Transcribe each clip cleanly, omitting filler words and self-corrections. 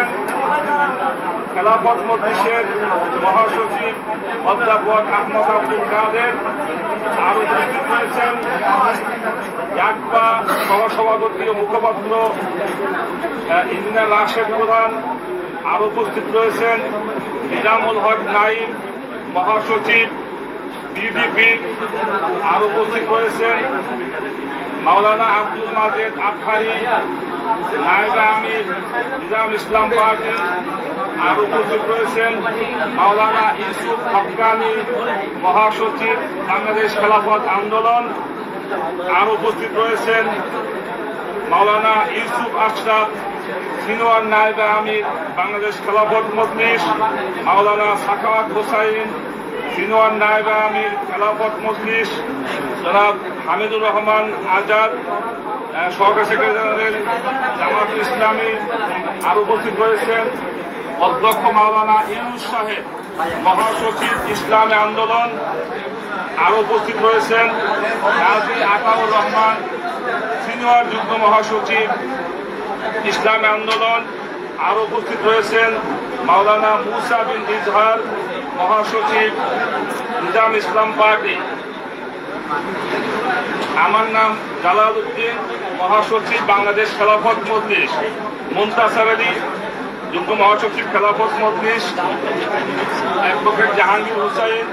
রয়েছেন খেলাফত মজলিসের মহাসচিব অধ্যাপক আহমদ আব্দুল কাদের। আরো উপস্থিত রয়েছেন ইয়াকবা সহসভাপতি ও মুখপাত্র ইঞ্জিনিয়ার রাশেদ প্রধান। আরো উপস্থিত রয়েছেন নিজামুল হক নাইম, মহাসচিব বিবিপি। আরো উপস্থিত রয়েছেন মাওলানা আব্দুল মাজেদ আফখারি, নায়েবে আমির নিজাম ইসলাম পার্টি। আর উপস্থিত রয়েছেন মাওলানা ইউসুফ হক্কানি, মহাসচিব বাংলাদেশ খেলাফত আন্দোলন। আর উপস্থিত রয়েছেন মাওলানা ইউসুফ আশরাফ, সিনিয়র নায়েবে আমির বাংলাদেশ খেলাফত মজলিস। মাওলানা সাখাওয়াত হোসাইন, সিনিয়র নায়েবে আমির খেলাফত মজলিস। জনাব হামিদুর রহমান আজাদ, সহকারী সেক্রেটারি জেনারেল জামাত ইসলামী। আর উপস্থিত রয়েছেন অধ্যক্ষ মাওলানা ইউনুস সাহেব, মহাসচিব ইসলামী আন্দোলন। আরো উপস্থিত রয়েছেন গাজী আতাউর রহমান, সিনিয়র যুগ্ম মহাসচিব ইসলামী আন্দোলন। আরো উপস্থিত রয়েছেন মাওলানা মুসা বিন ইজহার, মহাসচিব নিজাম ইসলাম পার্টি। আমার নাম জালাল উদ্দিন, মহাসচিব বাংলাদেশ খেলাফত মজলিস। মুনতাসার আলী, যুগ্ম মহাসচিব খেলাফত মজলিস। অ্যাডভোকেট জাহাঙ্গীর হোসেন,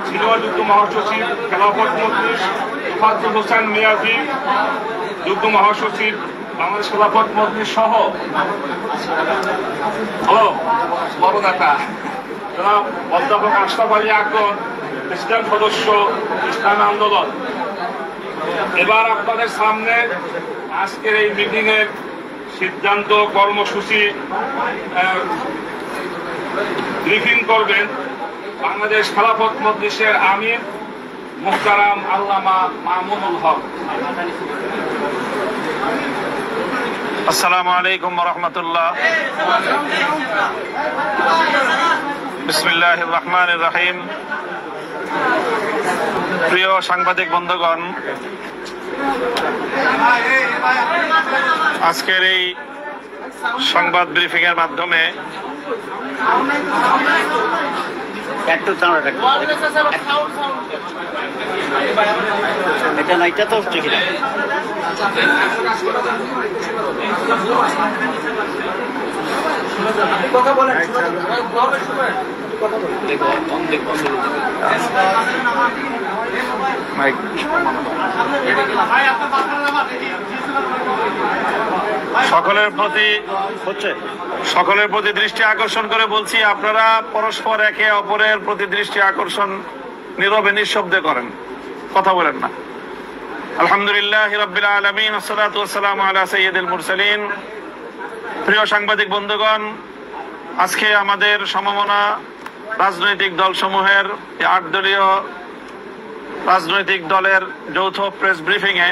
সিনিয়র যুগ্ম মহাসচিব খেলাফত মজলিস। তোফাজ্জল হোসেন মিয়াজি, যুগ্ম মহাসচিব বাংলাদেশ খেলাফত মজলিস সহ বড় নেতা জনাব অধ্যাপক আশরাফ আলী আকবর, প্রেসিডেন্ট সদস্য ইসলামী আন্দোলন। এবার আপনাদের সামনে আজকের এই মিটিং এর সিদ্ধান্ত কর্মসূচি ব্রিফিং করবেন বাংলাদেশ খেলাফত মজলিসের আমির মুহতারাম আল্লামা মামুনুল হক। আসসালামু আলাইকুম ওয়া রাহমাতুল্লাহ। বিসমিল্লাহির রহমানির রহিম। প্রিয় সাংবাদিক বন্ধুগণ, আজকের এই সংবাদ ব্রিফিং এর মাধ্যমে এটা তো ঠিক না। কথা বলেন, সকলের প্রতি দৃষ্টি আকর্ষণ করে বলছি, আপনারা পরস্পর একে অপরের প্রতি দৃষ্টি আকর্ষণ নীরবে নিঃশব্দে করেন, কথা বলেন না। আলহামদুলিল্লাহ রাব্বিল আলামিন, আসসালাতু ওয়াসসালামু আলা সাইয়্যিদিল মুরসালিন। প্রিয় সাংবাদিক বন্ধুগণ, আজকে আমাদের সমমনা রাজনৈতিক দলসমূহের 8 দলীয় রাজনৈতিক দলের যৌথ প্রেস ব্রিফিং এ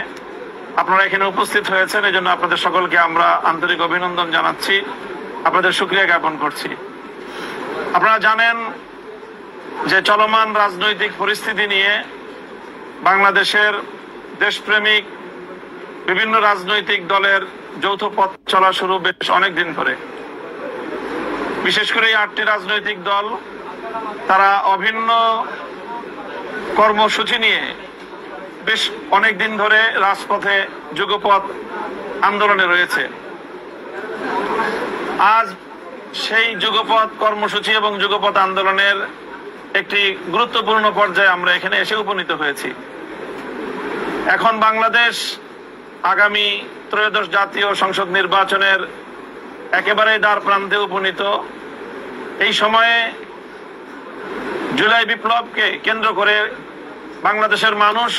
আপনারা এখানে উপস্থিত হয়েছেন, এই জন্য আপনাদের সকলকে আমরা আন্তরিক অভিনন্দন জানাচ্ছি, আপনাদের শুকরিয়া জ্ঞাপন করছি। আপনারা জানেন যে চলমান রাজনৈতিক পরিস্থিতি নিয়ে বাংলাদেশের দেশপ্রেমিক বিভিন্ন রাজনৈতিক দলের যৌথ পথ চলা শুরু বেশ অনেকদিন ধরে। বিশেষ করে এই 8টি রাজনৈতিক দল তারা অভিন্ন কর্মসূচি নিয়ে বেশ অনেকদিন ধরে রাজপথে যুগপৎ আন্দোলনে রয়েছে। আজ সেই যুগপৎ কর্মসূচি এবং যুগপৎ আন্দোলনের একটি গুরুত্বপূর্ণ পর্যায়ে আমরা এখানে এসে উপনীত হয়েছি। এখন বাংলাদেশ আগামী ত্রয়োদশ জাতীয় সংসদ নির্বাচনের একেবারে দ্বার প্রান্তে উপনীত। এই সময়ে জুলাই বিপ্লবকে কেন্দ্র করে বাংলাদেশের মানুষ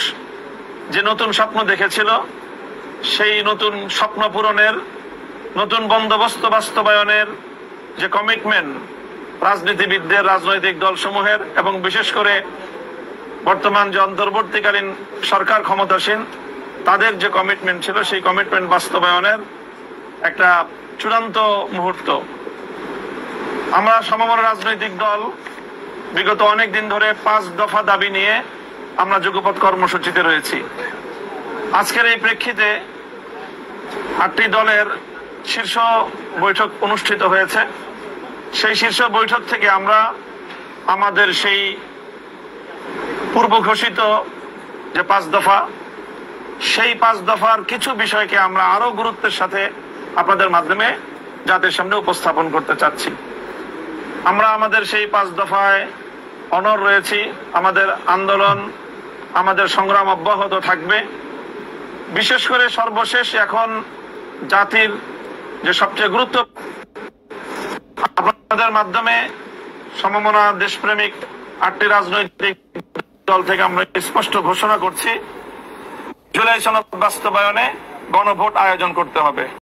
যে নতুন স্বপ্ন দেখেছিল, সেই নতুন স্বপ্ন পূরণের, নতুন বন্দোবস্ত বাস্তবায়নের যে কমিটমেন্ট রাজনীতিবিদদের, রাজনৈতিক দলসমূহের এবং বিশেষ করে বর্তমান যে অন্তর্বর্তীকালীন সরকার ক্ষমতাসীন তাদের যে কমিটমেন্ট ছিল, সেই কমিটমেন্ট বাস্তবায়নের একটা চূড়ান্ত মুহূর্ত। আমরা সমমনা রাজনৈতিক দল বিগত অনেক দিন ধরে 5 দফা দাবি নিয়ে আমরা যুগপৎ কর্মসূচিতে রয়েছি। আজকের এই প্রেক্ষিতে 8টি দলের শীর্ষ বৈঠক অনুষ্ঠিত হয়েছে। সেই শীর্ষ বৈঠক থেকে আমরা আমাদের সেই পূর্ব ঘোষিত যে 5 দফা, সেই 5 দফার কিছু বিষয়কে আমরা আরো গুরুত্বের সাথে আপনাদের মাধ্যমে জাতির সামনে উপস্থাপন করতে চাচ্ছি। আমরা আমাদের সেই 5 দফায় অনড় রয়েছি। আমাদের আন্দোলন, আমাদের সংগ্রাম অব্যাহত থাকবে। বিশেষ করে সর্বশেষ এখন জাতির যে সবচেয়ে গুরুত্ব, আপনাদের মাধ্যমে সমমনা দেশপ্রেমিক 8টি রাজনৈতিক দল থেকে আমরা স্পষ্ট ঘোষণা করছি, জুলাই সনদ বাস্তবায়নে গণভোট আয়োজন করতে হবে।